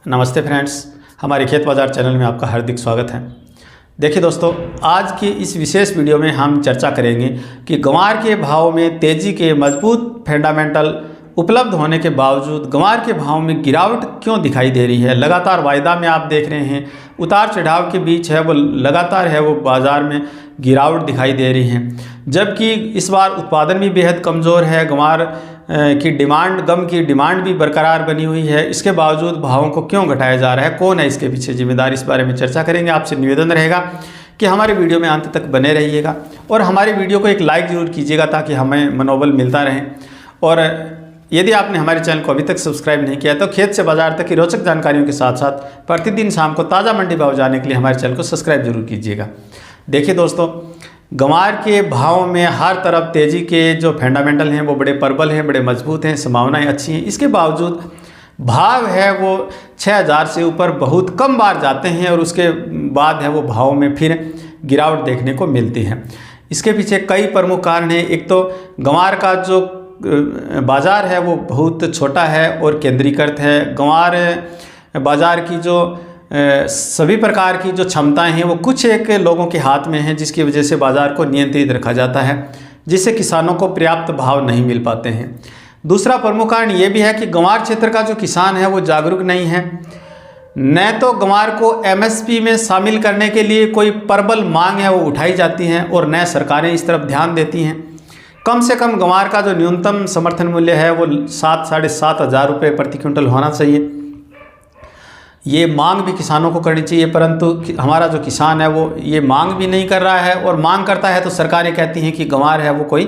नमस्ते फ्रेंड्स, हमारे खेत बाज़ार चैनल में आपका हार्दिक स्वागत है। देखिए दोस्तों, आज की इस विशेष वीडियो में हम चर्चा करेंगे कि ग्वार के भाव में तेज़ी के मजबूत फंडामेंटल उपलब्ध होने के बावजूद ग्वार के भाव में गिरावट क्यों दिखाई दे रही है। लगातार वायदा में आप देख रहे हैं उतार चढ़ाव के बीच है वो लगातार है वो बाज़ार में गिरावट दिखाई दे रही है, जबकि इस बार उत्पादन भी बेहद कमज़ोर है। ग्वार की डिमांड गम की डिमांड भी बरकरार बनी हुई है, इसके बावजूद भावों को क्यों घटाया जा रहा है, कौन है इसके पीछे जिम्मेदार, इस बारे में चर्चा करेंगे। आपसे निवेदन रहेगा कि हमारे वीडियो में अंत तक बने रहिएगा और हमारे वीडियो को एक लाइक ज़रूर कीजिएगा ताकि हमें मनोबल मिलता रहे। और यदि आपने हमारे चैनल को अभी तक सब्सक्राइब नहीं किया तो खेत से बाजार तक की रोचक जानकारियों के साथ साथ प्रतिदिन शाम को ताज़ा मंडी भाव जानने के लिए हमारे चैनल को सब्सक्राइब जरूर कीजिएगा। देखिए दोस्तों, ग्वार के भाव में हर तरफ तेज़ी के जो फंडामेंटल हैं वो बड़े प्रबल हैं, बड़े मजबूत हैं, संभावनाएं अच्छी हैं। इसके बावजूद भाव है वो 6000 से ऊपर बहुत कम बार जाते हैं और उसके बाद है वो भाव में फिर गिरावट देखने को मिलती है। इसके पीछे कई प्रमुख कारण हैं। एक तो ग्वार का जो बाज़ार है वो बहुत छोटा है और केंद्रीकृत है। ग्वार बाज़ार की जो सभी प्रकार की जो क्षमताएं हैं वो कुछ एक लोगों के हाथ में हैं, जिसकी वजह से बाज़ार को नियंत्रित रखा जाता है, जिससे किसानों को पर्याप्त भाव नहीं मिल पाते हैं। दूसरा प्रमुख कारण ये भी है कि ग्वार क्षेत्र का जो किसान है वो जागरूक नहीं है। न तो ग्वार को एमएसपी में शामिल करने के लिए कोई प्रबल मांग है वो उठाई जाती हैं और न सरकारें इस तरफ ध्यान देती हैं। कम से कम ग्वार का जो न्यूनतम समर्थन मूल्य है वो 7-7.5 हज़ार रुपये प्रति क्विंटल होना चाहिए। ये मांग भी किसानों को करनी चाहिए, परंतु हमारा जो किसान है वो ये मांग भी नहीं कर रहा है और मांग करता है तो सरकारें कहती हैं कि ग्वार है वो कोई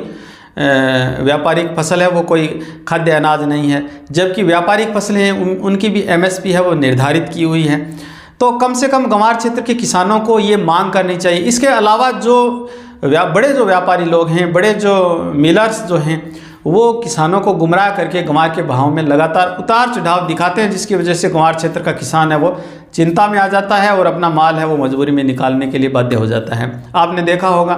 व्यापारिक फसल है, वो कोई खाद्य अनाज नहीं है, जबकि व्यापारिक फसलें हैं उनकी भी एमएसपी है वो निर्धारित की हुई है। तो कम से कम ग्वार क्षेत्र के किसानों को ये मांग करनी चाहिए। इसके अलावा जो बड़े जो व्यापारी लोग हैं, बड़े जो मिलर्स जो हैं, वो किसानों को गुमराह करके ग्वार के भाव में लगातार उतार चढ़ाव दिखाते हैं, जिसकी वजह से ग्वार क्षेत्र का किसान है वो चिंता में आ जाता है और अपना माल है वो मजबूरी में निकालने के लिए बाध्य हो जाता है। आपने देखा होगा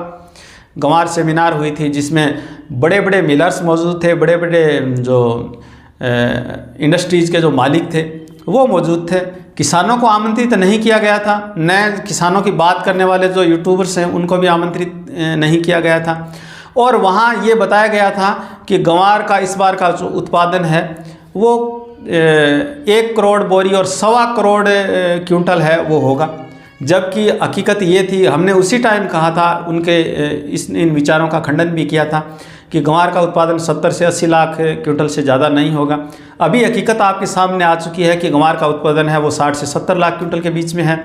ग्वार सेमिनार हुई थी जिसमें बड़े बड़े मिलर्स मौजूद थे, बड़े बड़े जो इंडस्ट्रीज़ के जो मालिक थे वो मौजूद थे। किसानों को आमंत्रित नहीं किया गया था, न किसानों की बात करने वाले जो यूट्यूबर्स हैं उनको भी आमंत्रित नहीं किया गया था। और वहाँ ये बताया गया था कि ग्वार का इस बार का जो उत्पादन है वो 1 करोड़ बोरी और 1.25 करोड़ क्विंटल है वो होगा, जबकि हकीकत ये थी, हमने उसी टाइम कहा था, उनके इन विचारों का खंडन भी किया था कि ग्वार का उत्पादन 70 से 80 लाख क्विंटल से ज़्यादा नहीं होगा। अभी हकीकत आपके सामने आ चुकी है कि ग्वार का उत्पादन है वो 60 से 70 लाख क्विंटल के बीच में है,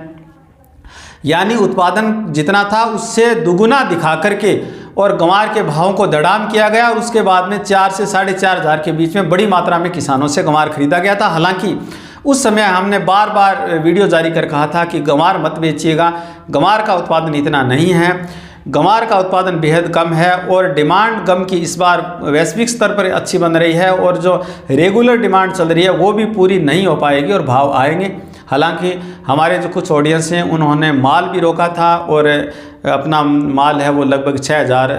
यानी उत्पादन जितना था उससे दुगुना दिखा करके और ग्वार के भावों को दड़ाम किया गया और उसके बाद में 4 से 4.5 हज़ार के बीच में बड़ी मात्रा में किसानों से ग्वार खरीदा गया था। हालांकि उस समय हमने बार बार वीडियो जारी कर कहा था कि ग्वार मत बेचिएगा, ग्वार का उत्पादन इतना नहीं है, ग्वार का उत्पादन बेहद कम है और डिमांड गम की इस बार वैश्विक स्तर पर अच्छी बन रही है और जो रेगुलर डिमांड चल रही है वो भी पूरी नहीं हो पाएगी और भाव आएंगे। हालांकि हमारे जो कुछ ऑडियंस हैं उन्होंने माल भी रोका था और अपना माल है वो लगभग 6000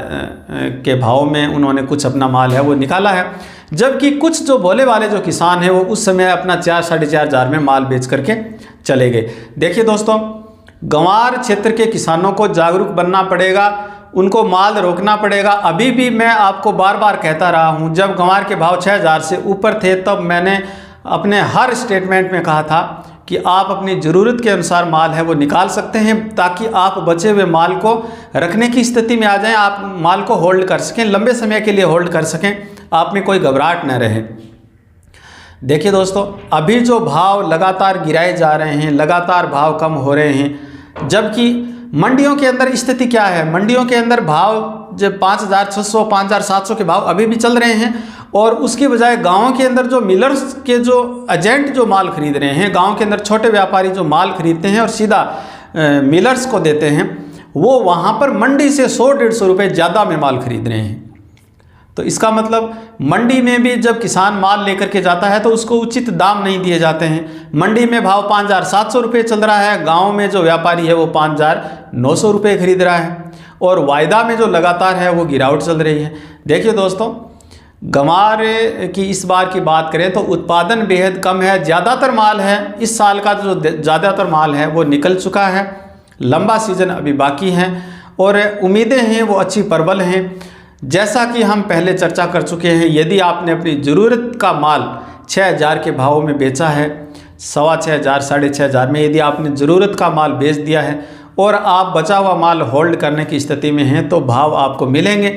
के भाव में उन्होंने कुछ अपना माल है वो निकाला है, जबकि कुछ जो भोले वाले जो किसान हैं वो उस समय अपना 4-4.5 हज़ार में माल बेच करके चले गए। देखिए दोस्तों, ग्वार क्षेत्र के किसानों को जागरूक बनना पड़ेगा, उनको माल रोकना पड़ेगा। अभी भी मैं आपको बार बार कहता रहा हूँ, जब ग्वार के भाव 6000 से ऊपर थे तब मैंने अपने हर स्टेटमेंट में कहा था कि आप अपनी ज़रूरत के अनुसार माल है वो निकाल सकते हैं ताकि आप बचे हुए माल को रखने की स्थिति में आ जाएं, आप माल को होल्ड कर सकें, लंबे समय के लिए होल्ड कर सकें, आप में कोई घबराहट न रहे। देखिए दोस्तों, अभी जो भाव लगातार गिराए जा रहे हैं, लगातार भाव कम हो रहे हैं, जबकि मंडियों के अंदर स्थिति क्या है, मंडियों के अंदर भाव जब 5600 5700 के भाव अभी भी चल रहे हैं और उसकी बजाय गाँव के अंदर जो मिलर्स के जो एजेंट जो माल खरीद रहे हैं, गाँव के अंदर छोटे व्यापारी जो माल खरीदते हैं और सीधा मिलर्स को देते हैं, वो वहाँ पर मंडी से 100-150 रुपये ज़्यादा में माल खरीद रहे हैं। तो इसका मतलब मंडी में भी जब किसान माल लेकर के जाता है तो उसको उचित दाम नहीं दिए जाते हैं। मंडी में भाव 5700 रुपये चल रहा है, गांव में जो व्यापारी है वो 5900 रुपये खरीद रहा है और वायदा में जो लगातार है वो गिरावट चल रही है। देखिए दोस्तों, गंवार की इस बार की बात करें तो उत्पादन बेहद कम है। ज़्यादातर माल है, इस साल का जो ज़्यादातर माल है वो निकल चुका है। लंबा सीज़न अभी बाकी है और उम्मीदें हैं वो अच्छी प्रबल हैं। जैसा कि हम पहले चर्चा कर चुके हैं, यदि आपने अपनी ज़रूरत का माल 6,000 के भाव में बेचा है, 6,500 6,500 में यदि आपने ज़रूरत का माल बेच दिया है और आप बचा हुआ माल होल्ड करने की स्थिति में हैं, तो भाव आपको मिलेंगे,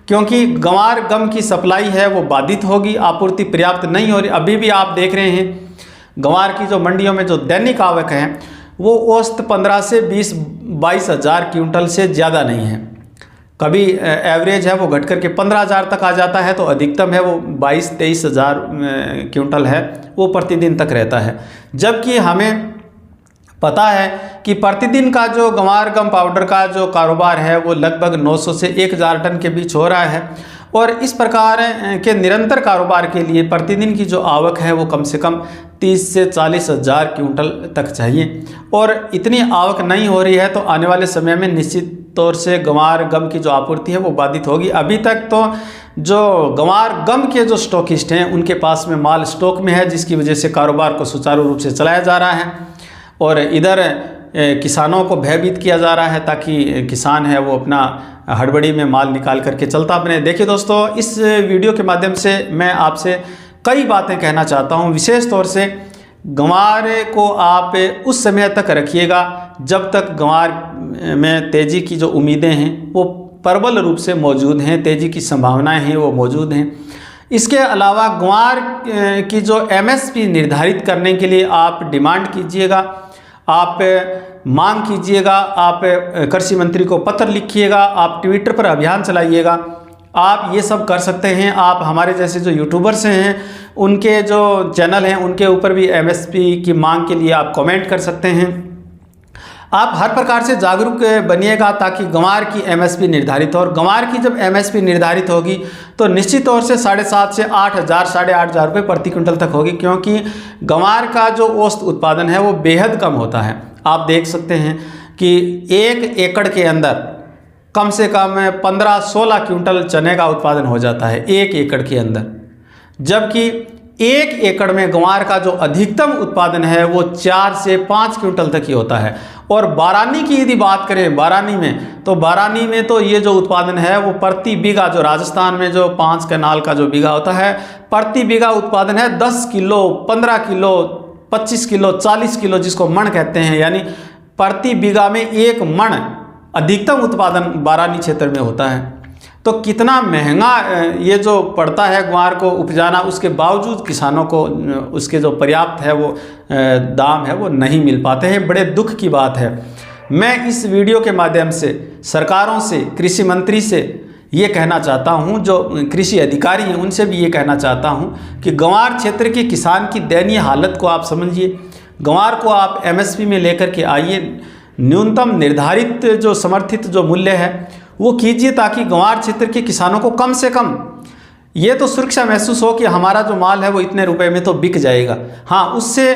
क्योंकि गंवार गम की सप्लाई है वो बाधित होगी, आपूर्ति पर्याप्त नहीं हो रही। अभी भी आप देख रहे हैं गंवार की जो मंडियों में जो दैनिक आवक है वो औसत 15 से 20-22 हज़ार क्विंटल से ज़्यादा नहीं है। कभी एवरेज है वो घट करके 15,000 तक आ जाता है, तो अधिकतम है वो 22-23 हज़ार क्विंटल है वो प्रतिदिन तक रहता है। जबकि हमें पता है कि प्रतिदिन का जो गंवार गम पाउडर का जो कारोबार है वो लगभग 900 से 1,000 टन के बीच हो रहा है और इस प्रकार के निरंतर कारोबार के लिए प्रतिदिन की जो आवक है वो कम से कम 30 से 40 हज़ार क्विंटल तक चाहिए और इतनी आवक नहीं हो रही है, तो आने वाले समय में निश्चित तौर से गंवार गम की जो आपूर्ति है वो बाधित होगी। अभी तक तो जो गंवार गम के जो स्टॉकिस्ट हैं उनके पास में माल स्टॉक में है, जिसकी वजह से कारोबार को सुचारू रूप से चलाया जा रहा है और इधर किसानों को भयभीत किया जा रहा है ताकि किसान है वो अपना हड़बड़ी में माल निकाल करके चलता बने। देखिए दोस्तों, इस वीडियो के माध्यम से मैं आपसे कई बातें कहना चाहता हूं। विशेष तौर से गंवार को आप उस समय तक रखिएगा जब तक गंवार में तेज़ी की जो उम्मीदें हैं वो प्रबल रूप से मौजूद हैं, तेज़ी की संभावनाएं हैं वो मौजूद हैं। इसके अलावा गंवार की जो MSP निर्धारित करने के लिए आप डिमांड कीजिएगा, आप मांग कीजिएगा, आप कृषि मंत्री को पत्र लिखिएगा, आप ट्विटर पर अभियान चलाइएगा, आप ये सब कर सकते हैं। आप हमारे जैसे जो यूट्यूबर्स हैं उनके जो चैनल हैं उनके ऊपर भी MSP की मांग के लिए आप कमेंट कर सकते हैं। आप हर प्रकार से जागरूक बनिएगा ताकि गंवार की MSP निर्धारित हो और गंवार की जब MSP निर्धारित होगी तो निश्चित तौर से 7,500 से 8,000 8,500 रुपये प्रति क्विंटल तक होगी, क्योंकि गंवार का जो औसत उत्पादन है वो बेहद कम होता है। आप देख सकते हैं कि 1 एकड़ के अंदर कम से कम 15-16 क्विंटल चने का उत्पादन हो जाता है 1 एकड़ के अंदर, जबकि 1 एकड़ में गंवार का जो अधिकतम उत्पादन है वो 4 से 5 क्विंटल तक ही होता है। और बारानी की यदि बात करें, बारानी में तो ये जो उत्पादन है वो प्रति बीघा, जो राजस्थान में जो 5 कनाल का जो बीघा होता है, प्रति बीघा उत्पादन है 10 किलो, 15 किलो, 25 किलो, 40 किलो, जिसको मण कहते हैं, यानी प्रति बीघा में 1 मण अधिकतम उत्पादन बारानी क्षेत्र में होता है। तो कितना महंगा ये जो पड़ता है गंवार को उपजाना, उसके बावजूद किसानों को उसके जो पर्याप्त है वो दाम है वो नहीं मिल पाते हैं। बड़े दुख की बात है। मैं इस वीडियो के माध्यम से सरकारों से, कृषि मंत्री से ये कहना चाहता हूँ, जो कृषि अधिकारी हैं उनसे भी ये कहना चाहता हूँ कि गंवार क्षेत्र के किसान की दयनीय हालत को आप समझिए। गंवार को आप MSP में लेकर के आइए, न्यूनतम निर्धारित जो समर्थित जो मूल्य है वो कीजिए, ताकि गंवार क्षेत्र के किसानों को कम से कम ये तो सुरक्षा महसूस हो कि हमारा जो माल है वो इतने रुपए में तो बिक जाएगा। हाँ, उससे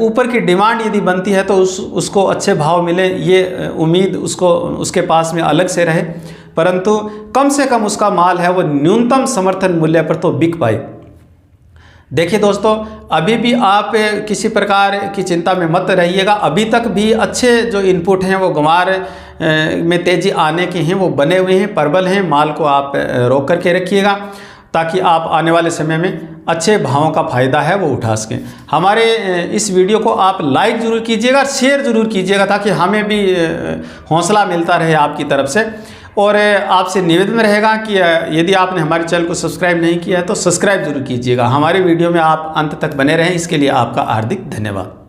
ऊपर की डिमांड यदि बनती है तो उसको अच्छे भाव मिले, ये उम्मीद उसके पास में अलग से रहे, परंतु कम से कम उसका माल है वो न्यूनतम समर्थन मूल्य पर तो बिक पाए। देखिए दोस्तों, अभी भी आप किसी प्रकार की चिंता में मत रहिएगा। अभी तक भी अच्छे जो इनपुट हैं वो गंवार में तेज़ी आने के हैं, वो बने हुए हैं, प्रबल हैं। माल को आप रोक करके रखिएगा ताकि आप आने वाले समय में अच्छे भावों का फ़ायदा है वो उठा सकें। हमारे इस वीडियो को आप लाइक ज़रूर कीजिएगा, शेयर ज़रूर कीजिएगा, ताकि हमें भी हौसला मिलता रहे आपकी तरफ से। और आपसे निवेदन रहेगा कि यदि आपने हमारे चैनल को सब्सक्राइब नहीं किया है तो सब्सक्राइब जरूर कीजिएगा। हमारे वीडियो में आप अंत तक बने रहें, इसके लिए आपका हार्दिक धन्यवाद।